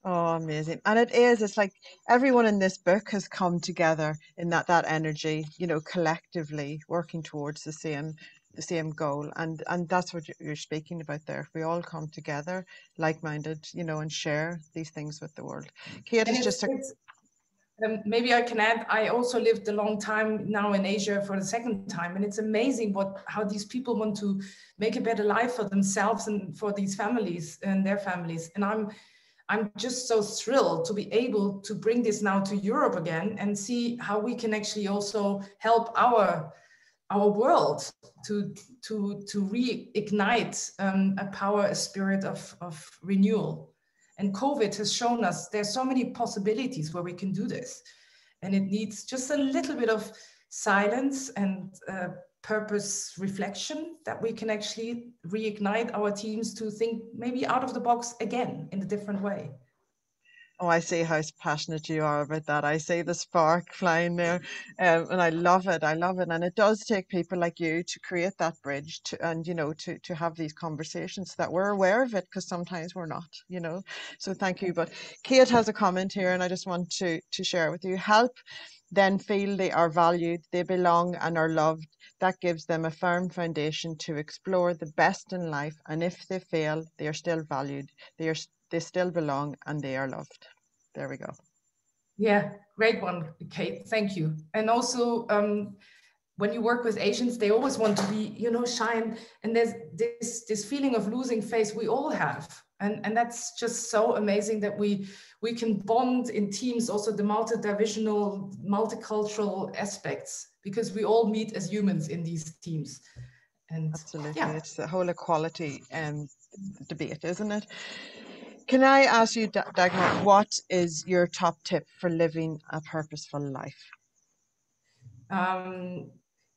Oh, amazing. And it's like everyone in this book has come together in that energy, collectively working towards the same goal. And that's what you're speaking about there. If we all come together, like-minded, and share these things with the world. Kate, maybe I can add, I also lived a long time now in Asia for the second time, and it's amazing how these people want to make a better life for themselves and for these families and their families. And I'm just so thrilled to be able to bring this now to Europe again and see how we can actually also help our world to reignite a spirit of renewal. And COVID has shown us there's so many possibilities where we can do this. And it needs just a little bit of silence and purpose reflection that we can actually reignite our teams to think maybe out of the box again in a different way. Oh, I see how passionate you are about that. I see the spark flying there, and I love it. I love it, and it does take people like you to create that bridge, to have these conversations so that we're aware of it, because sometimes we're not. So thank you. But Kate has a comment here, and I just want to share with you. Help then feel they are valued, they belong, and are loved. That gives them a firm foundation to explore the best in life, and if they fail, they are still valued. They still belong and they are loved. There we go. Yeah, great one, Kate. Thank you. And also, when you work with Asians, they always want to be, shine. And there's this feeling of losing face we all have. And that's just so amazing that we can bond in teams, also the multidivisional, multicultural aspects, because we all meet as humans in these teams. And absolutely, yeah. It's the whole equality debate, isn't it? Can I ask you, Dagmar, what is your top tip for living a purposeful life?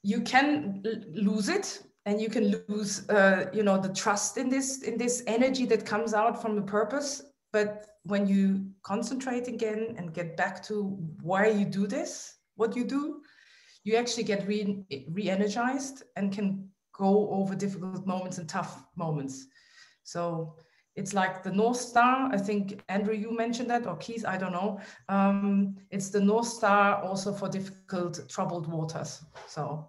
You can lose it, and you can lose, the trust in this energy that comes out from the purpose. But when you concentrate again and get back to why you do this, what you do, you actually get re-energized and can go over difficult moments and tough moments. So it's like the North Star. I think, Andrew, you mentioned that, or Keith, I don't know. It's the North Star also for difficult, troubled waters. So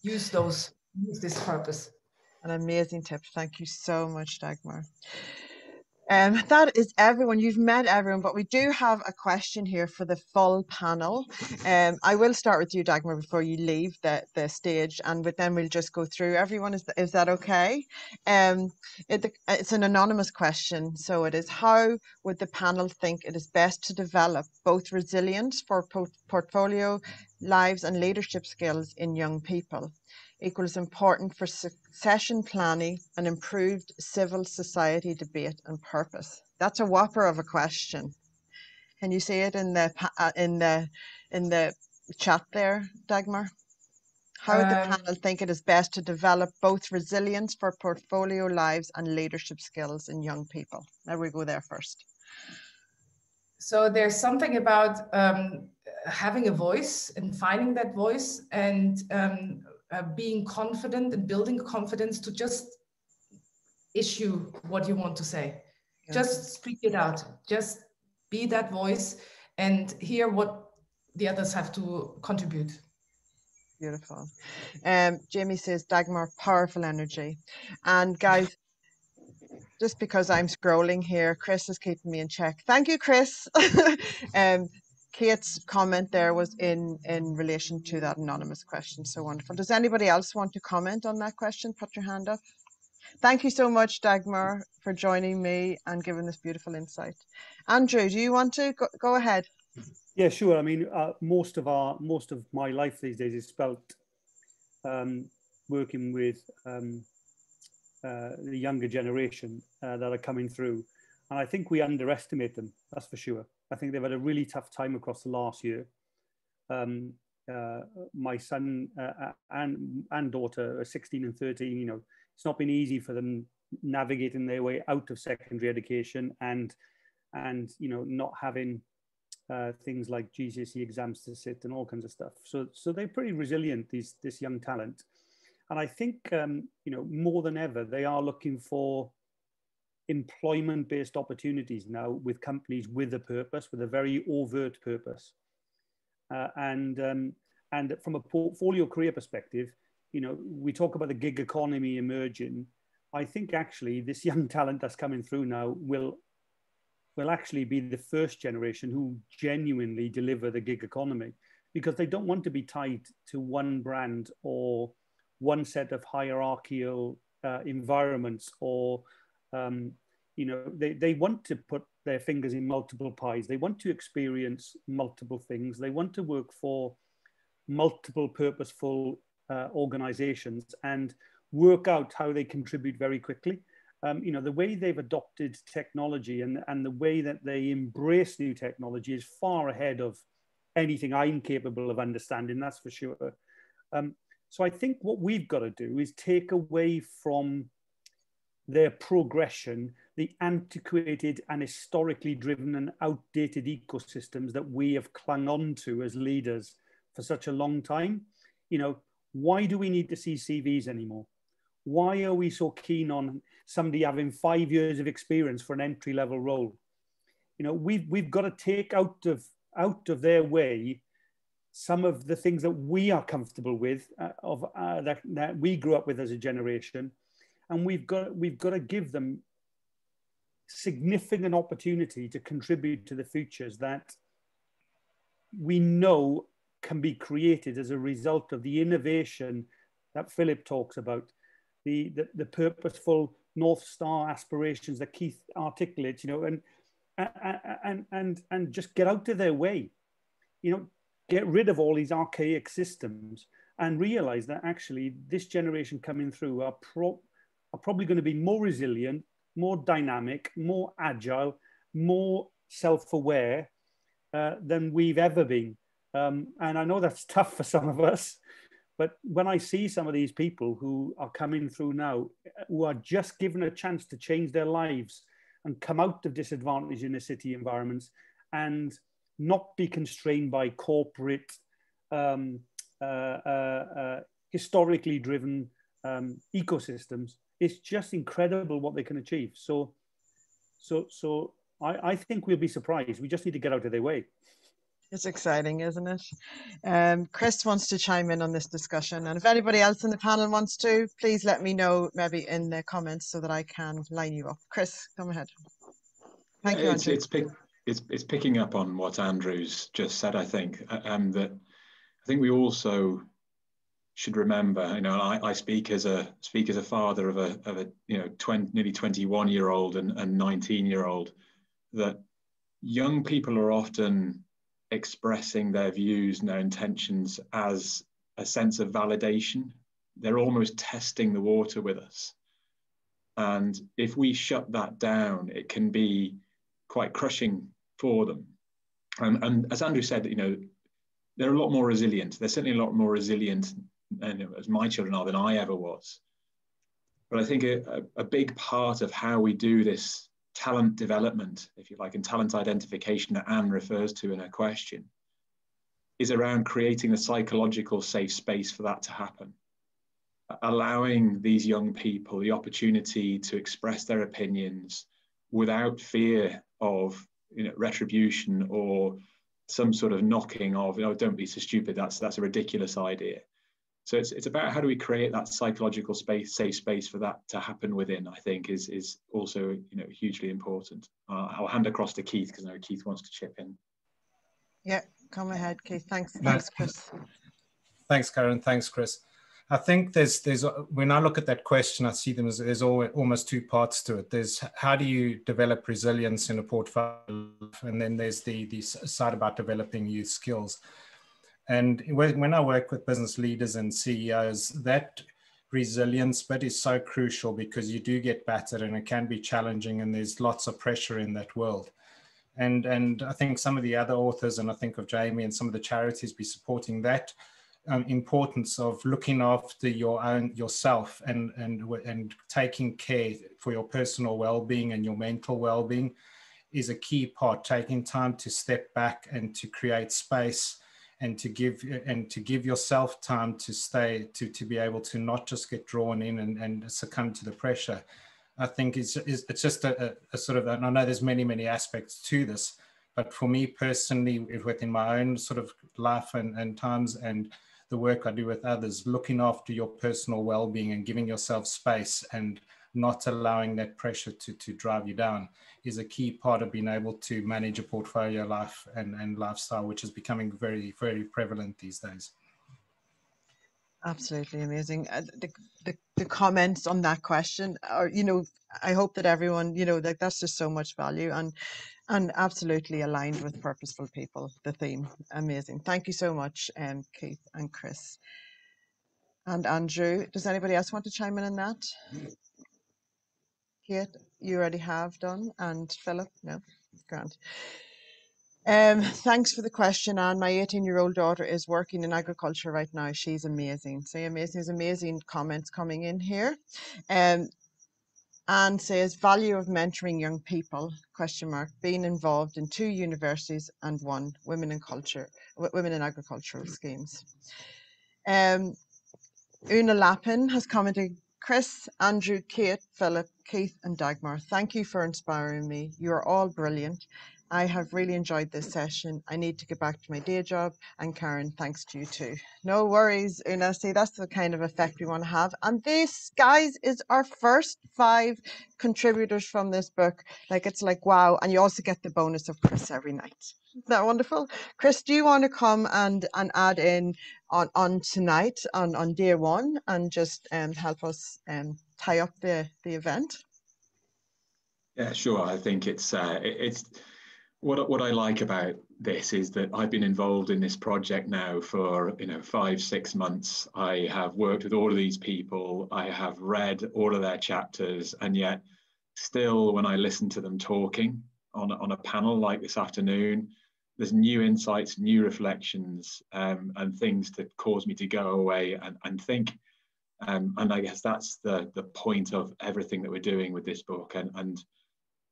use this purpose. An amazing tip. Thank you so much, Dagmar. That is everyone. You've met everyone, but we do have a question here for the full panel. I will start with you, Dagmar, before you leave the stage, and then we'll just go through everyone. Is that okay? It's an anonymous question, so it is: how would the panel think it is best to develop both resilience for portfolio lives and leadership skills in young people? Equals important for succession planning and improved civil society debate and purpose? That's a whopper of a question. Can you see it in the chat there, Dagmar? How would the panel think it is best to develop both resilience for portfolio lives and leadership skills in young people? Maybe we go there first. So there's something about having a voice and finding that voice, and being confident and building confidence to just issue what you want to say. Yeah. Just speak it out. Just be that voice and hear what the others have to contribute. Beautiful. Jamie says, Dagmar, powerful energy. And guys, just because I'm scrolling here, Chris is keeping me in check. Thank you, Chris. Kate's comment there was in relation to that anonymous question. So wonderful. Does anybody else want to comment on that question? Put your hand up. Thank you so much, Dagmar, for joining me and giving this beautiful insight. Andrew, do you want to go ahead? Yeah, sure. I mean, most of my life these days is spent working with the younger generation that are coming through, and I think we underestimate them. That's for sure. I think they've had a really tough time across the last year. My son and daughter are 16 and 13. You know, it's not been easy for them navigating their way out of secondary education and you know, not having things like GCSE exams to sit and all kinds of stuff. So they're pretty resilient, this young talent. And I think, you know, more than ever, they are looking for employment-based opportunities now with companies with a purpose, with a very overt purpose. And from a portfolio career perspective, you know, we talk about the gig economy emerging. I think actually this young talent that's coming through now will actually be the first generation who genuinely deliver the gig economy, because they don't want to be tied to one brand or one set of hierarchical environments, or you know, they want to put their fingers in multiple pies. They want to experience multiple things. They want to work for multiple purposeful organizations and work out how they contribute very quickly. You know, the way they've adopted technology and the way that they embrace new technology is far ahead of anything I'm capable of understanding, that's for sure. So I think what we've got to do is take away from their progression the antiquated and historically driven and outdated ecosystems that we have clung on to as leaders for such a long time. You know, why do we need to see CVs anymore? Why are we so keen on somebody having 5 years of experience for an entry-level role? You know, we've got to take out of their way some of the things that we are comfortable with, that we grew up with as a generation, and we've got to give them significant opportunity to contribute to the futures that we know can be created as a result of the innovation that Philip talks about, the purposeful North Star aspirations that Keith articulates, you know, and just get out of their way, you know, get rid of all these archaic systems and realize that actually this generation coming through are probably going to be more resilient, more dynamic, more agile, more self-aware than we've ever been. And I know that's tough for some of us, but when I see some of these people who are coming through now, who are just given a chance to change their lives and come out of disadvantage in the city environments and not be constrained by corporate, historically driven ecosystems, it's just incredible what they can achieve. So I think we'll be surprised. We just need to get out of their way. It's exciting, isn't it? Chris wants to chime in on this discussion, and if anybody else in the panel wants to, please let me know, maybe in the comments, so that I can line you up. Chris, come ahead. Thank you, Andrew. It's picking up on what Andrew's just said. I think that I think we also should remember. You know, I speak as a father of a you know nearly 21-year-old and 19-year-old. That young people are often expressing their views and their intentions as a sense of validation. They're almost testing the water with us. And if we shut that down, it can be quite crushing for them. And as Andrew said, they're a lot more resilient. They're certainly a lot more resilient, as my children are, than I ever was. But I think a big part of how we do this talent development, if you like, and talent identification that Anne refers to in her question, is around creating a psychological safe space for that to happen. Allowing these young people the opportunity to express their opinions without fear of retribution or some sort of knocking of, don't be so stupid, that's a ridiculous idea. So it's about how do we create that psychological space, safe space for that to happen within, I think is also hugely important. I'll hand across to Keith because I know Keith wants to chip in. Yeah, come ahead, Keith. Thanks, Chris. Thanks, Karen. Thanks, Chris. I think there's when I look at that question, I see them as there's almost two parts to it. There's how do you develop resilience in a portfolio, and then there's the side about developing youth skills. And when I work with business leaders and CEOs, that resilience bit is so crucial because you do get battered and it can be challenging and there's lots of pressure in that world. And I think some of the other authors, and I think of Jamie and some of the charities be supporting that importance of looking after yourself and taking care for your personal well-being and your mental well-being is a key part. Taking time to step back and to create space and to give yourself time to stay, to be able to not just get drawn in and succumb to the pressure. I think it's just a sort of, and I know there's many aspects to this, but for me personally, within my own sort of life and times and the work I do with others, looking after your personal well-being and giving yourself space and not allowing that pressure to drive you down is a key part of being able to manage a portfolio life and lifestyle, which is becoming very, very prevalent these days. Absolutely amazing. The comments on that question are, I hope that everyone, that's just so much value and absolutely aligned with Purposeful People, the theme. Amazing. Thank you so much, Keith and Chris. And Andrew, does anybody else want to chime in on that? Kate, you already have done, and Philip, no, grand. Thanks for the question, Anne. My 18-year-old daughter is working in agriculture right now. She's amazing. Say amazing. There's amazing comments coming in here. Anne says, value of mentoring young people, ? Being involved in 2 universities and 1 women in agricultural schemes. Una Lappin has commented, Chris, Andrew, Kate, Philip, Keith and Dagmar, thank you for inspiring me. You are all brilliant. I have really enjoyed this session. I need to get back to my day job. And Karen, thanks to you too. No worries, Una. See, that's the kind of effect we want to have. And this, guys, is our first 5 contributors from this book. It's like, wow. And you also get the bonus of Chris every night. Isn't that wonderful? Chris, do you want to come and add in on tonight, on day 1, and just help us tie up the event? Yeah, sure. I think it's what I like about this is that I've been involved in this project now for 5-6 months. I have worked with all of these people. I have read all of their chapters, and yet still, when I listen to them talking on a panel like this afternoon, there's new insights, new reflections, and things that cause me to go away and think. And I guess that's the point of everything that we're doing with this book and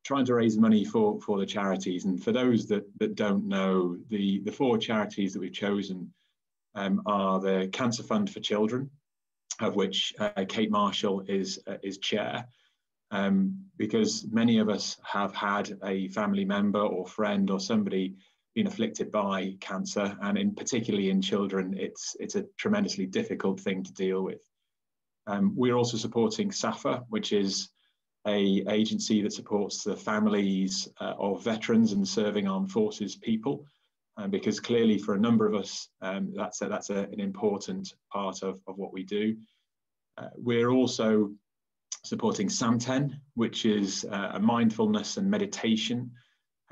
trying to raise money for the charities. And for those that don't know, the 4 charities that we've chosen are the Cancer Fund for Children, of which Kate Marshall is chair, because many of us have had a family member or friend or somebody been afflicted by cancer, and particularly in children, it's a tremendously difficult thing to deal with. We're also supporting SAFA, which is an agency that supports the families of veterans and serving armed forces people, because clearly for a number of us, that's an important part of what we do. We're also supporting Samten, which is a mindfulness and meditation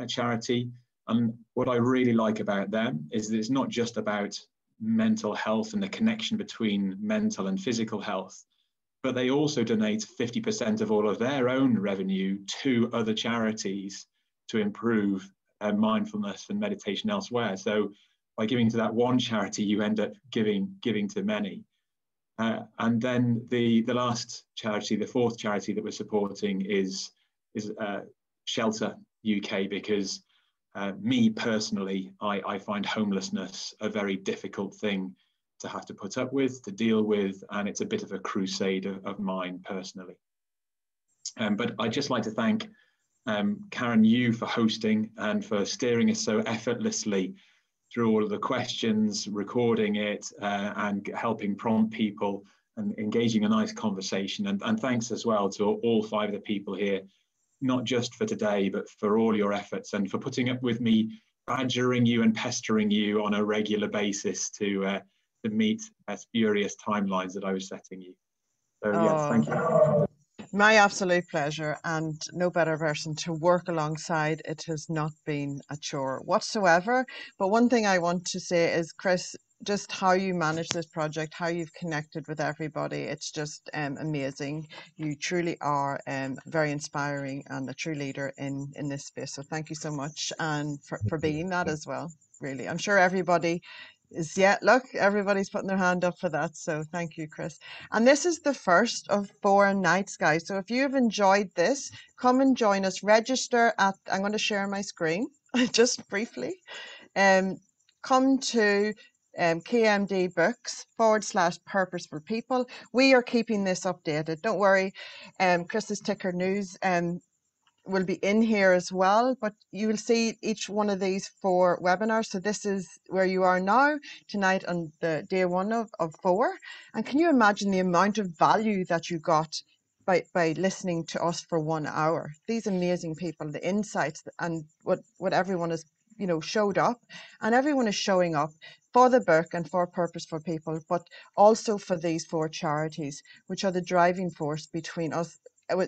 charity. And what I really like about them is that it's not just about mental health and the connection between mental and physical health, but they also donate 50% of all of their own revenue to other charities to improve mindfulness and meditation elsewhere. So by giving to that one charity, you end up giving to many. And then the last charity, the fourth charity that we're supporting is Shelter UK, because me personally, I find homelessness a very difficult thing to have to put up with, to deal with, and it's a bit of a crusade of mine personally. But I'd just like to thank Karen, you for hosting and for steering us so effortlessly through all of the questions, recording it, and helping prompt people and engaging a nice conversation. And thanks as well to all five of the people here, not just for today, but for all your efforts and for putting up with me badgering you and pestering you on a regular basis to meet spurious timelines that I was setting you. So yes, thank you. My absolute pleasure, and no better person to work alongside. It has not been a chore whatsoever. But one thing I want to say is, Chris, just how you manage this project, how you've connected with everybody, it's just amazing. You truly are very inspiring and a true leader in this space. So thank you so much, and for being that as well. Really, I'm sure everybody is, yeah, look, everybody's putting their hand up for that. So thank you, Chris. And this is the first of 4 nights, guys. So if you have enjoyed this, come and join us. Register at, I'm going to share my screen just briefly. Come to KMD Books /Purposeful People. We are keeping this updated. Don't worry. Chris's Ticker News will be in here as well, but you will see each one of these 4 webinars. So this is where you are now tonight on the day 1 of 4. And can you imagine the amount of value that you got by listening to us for 1 hour? These amazing people, the insights and what everyone has, you know, showed up, and everyone is showing up for the book and for Purposeful People, but also for these 4 charities, which are the driving force between us,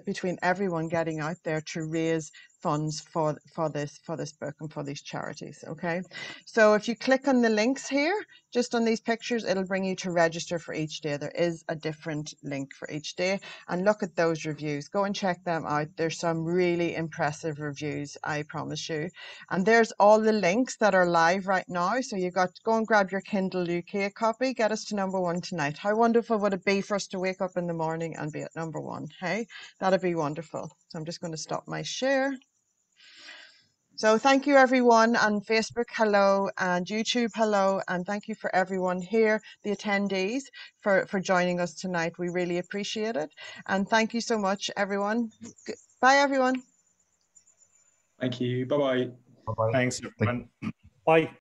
between everyone getting out there to raise funds for this book and for these charities. Okay, so if you click on the links here, just on these pictures, it'll bring you to register for each day. There is a different link for each day, and look at those reviews. Go and check them out. There's some really impressive reviews, I promise you. And there's all the links that are live right now. So you got to go and grab your Kindle UK copy, get us to #1 tonight. How wonderful would it be for us to wake up in the morning and be at #1? Hey, that'd be wonderful. So I'm just going to stop my share. So thank you everyone on Facebook, hello, and YouTube, hello, and thank you for everyone here, the attendees, for joining us tonight. We really appreciate it. And thank you so much, everyone. Bye, everyone. Thank you. Bye-bye. Thanks, everyone. Bye.